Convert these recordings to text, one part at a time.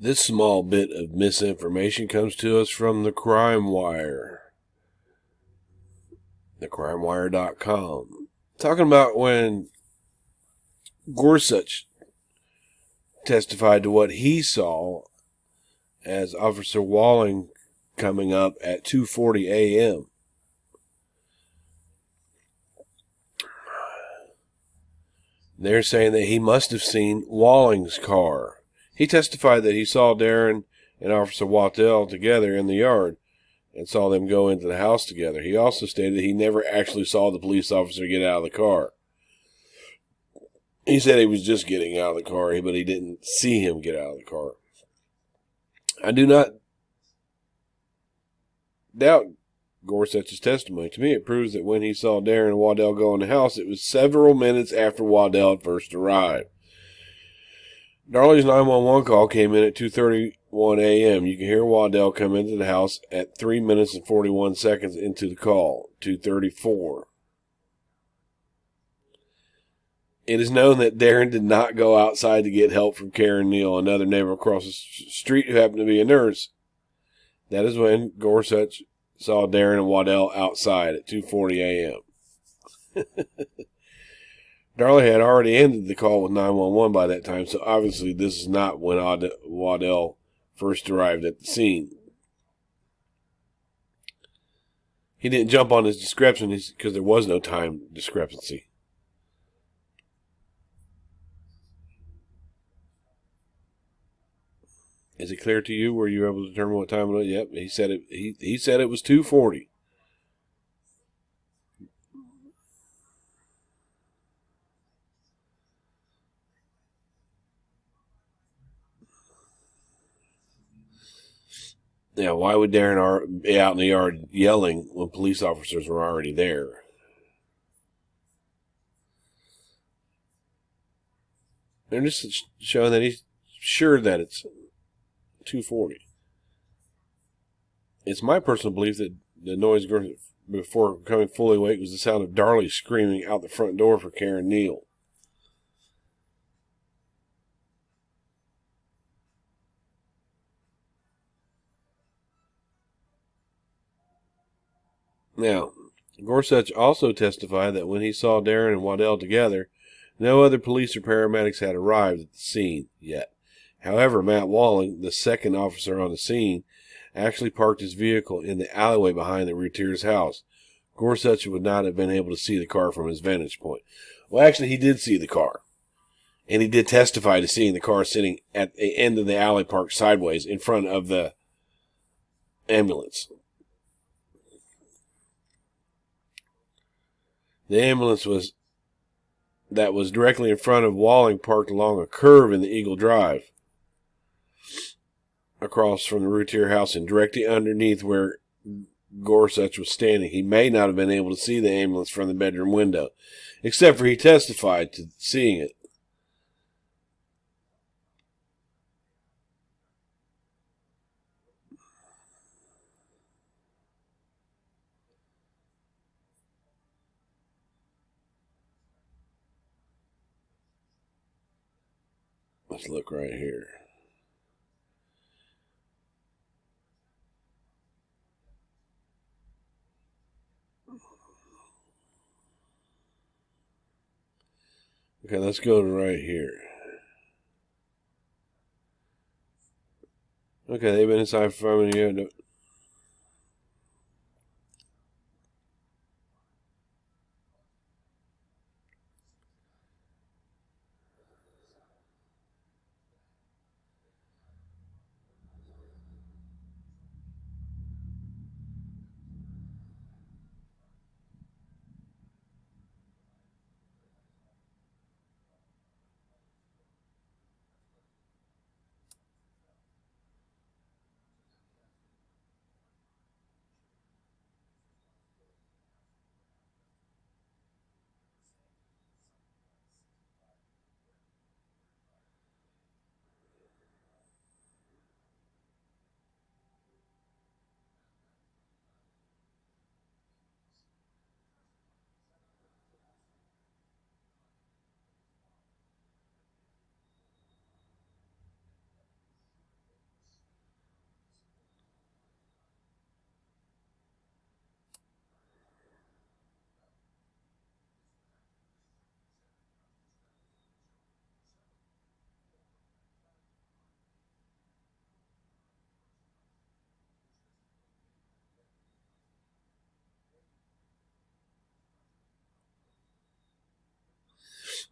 This small bit of misinformation comes to us from the Crime Wire. TheCrimeWire.com. Talking about when Gorsuch testified to what he saw as Officer Walling coming up at 2:40 a.m. They're saying that he must have seen Walling's car. He testified that he saw Darren and Officer Waddell together in the yard and saw them go into the house together. He also stated he never actually saw the police officer get out of the car. He said he was just getting out of the car, but he didn't see him get out of the car. I do not doubt Gorsuch's testimony. To me, it proves that when he saw Darren and Waddell go in the house, it was several minutes after Waddell had first arrived. Darlie's 911 call came in at 2:31 a.m. You can hear Waddell come into the house at 3 minutes and 41 seconds into the call, 2:34. It is known that Darren did not go outside to get help from Karen Neal, another neighbor across the street who happened to be a nurse. That is when Gorsuch saw Darren and Waddell outside at 2:40 a.m. Darlie had already ended the call with 911 by that time, so obviously this is not when Waddell first arrived at the scene. He didn't jump on his discrepancy because there was no time discrepancy. Is it clear to you? Were you able to determine what time it was? Yep, he said it. He said it was 2:40. Now, why would Darren be out in the yard yelling when police officers were already there? They're just showing that he's sure that it's 2:40. It's my personal belief that the noise before becoming fully awake was the sound of Darlie screaming out the front door for Karen Neal. Now, Gorsuch also testified that when he saw Darren and Waddell together, no other police or paramedics had arrived at the scene yet. However, Matt Walling, the second officer on the scene, actually parked his vehicle in the alleyway behind the Routier's house. Gorsuch would not have been able to see the car from his vantage point. Well, actually, he did see the car. And he did testify to seeing the car sitting at the end of the alley parked sideways in front of the ambulance. The ambulance was directly in front of Walling parked along a curve in the Eagle Drive, across from the Routier house and directly underneath where Gorsuch was standing. He may not have been able to see the ambulance from the bedroom window, except for he testified to seeing it. Let's look right here. Okay, let's go to right here. Okay, they've been inside for 5 minutes.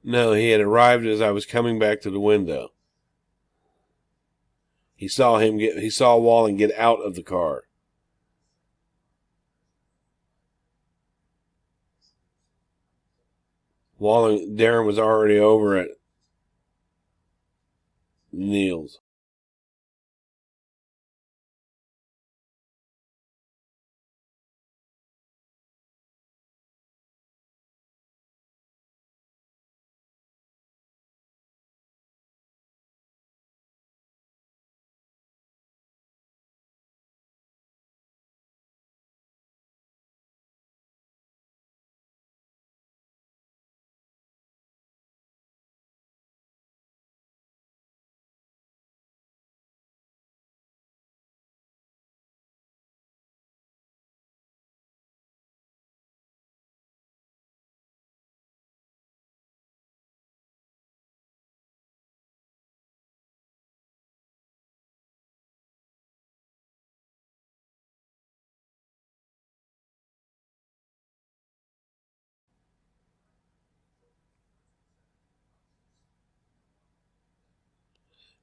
No, he had arrived as I was coming back to the window. He saw Walling get out of the car. Darren was already over at Neil's.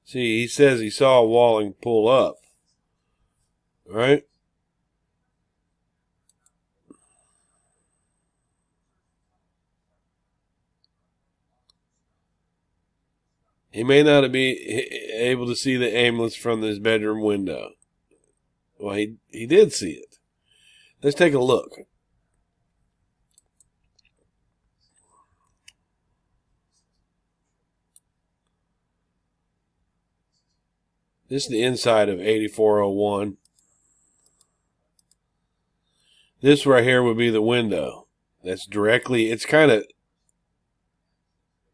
See, he says he saw Walling pull up. Right? He may not be able to see the ambulance from his bedroom window. Well, he did see it. Let's take a look. This is the inside of 8401. This right here would be the window. That's directly, it's kind of,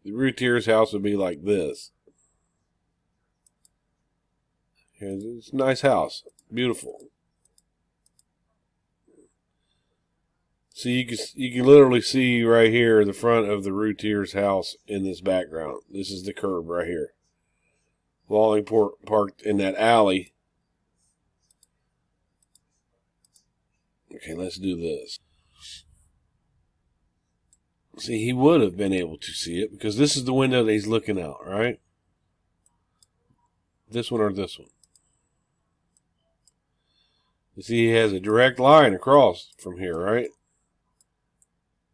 the Routier's house would be like this. It's a nice house. Beautiful. So you can literally see right here the front of the Routier's house in this background. This is the curb right here. Walling parked in that alley. Okay, let's do this. See, he would have been able to see it because this is the window that he's looking out, right? This one or this one. You see, he has a direct line across from here, right?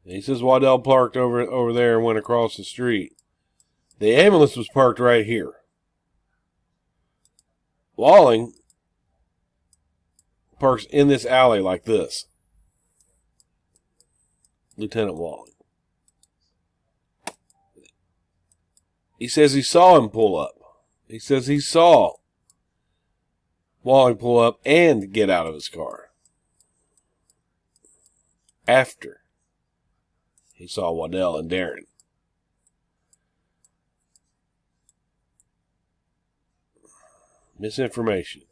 And he says Waddell parked over there and went across the street. The ambulance was parked right here. Walling parks in this alley like this. Lieutenant Walling. He says he saw him pull up. He says he saw Walling pull up and get out of his car. After he saw Waddell and Darren. Misinformation.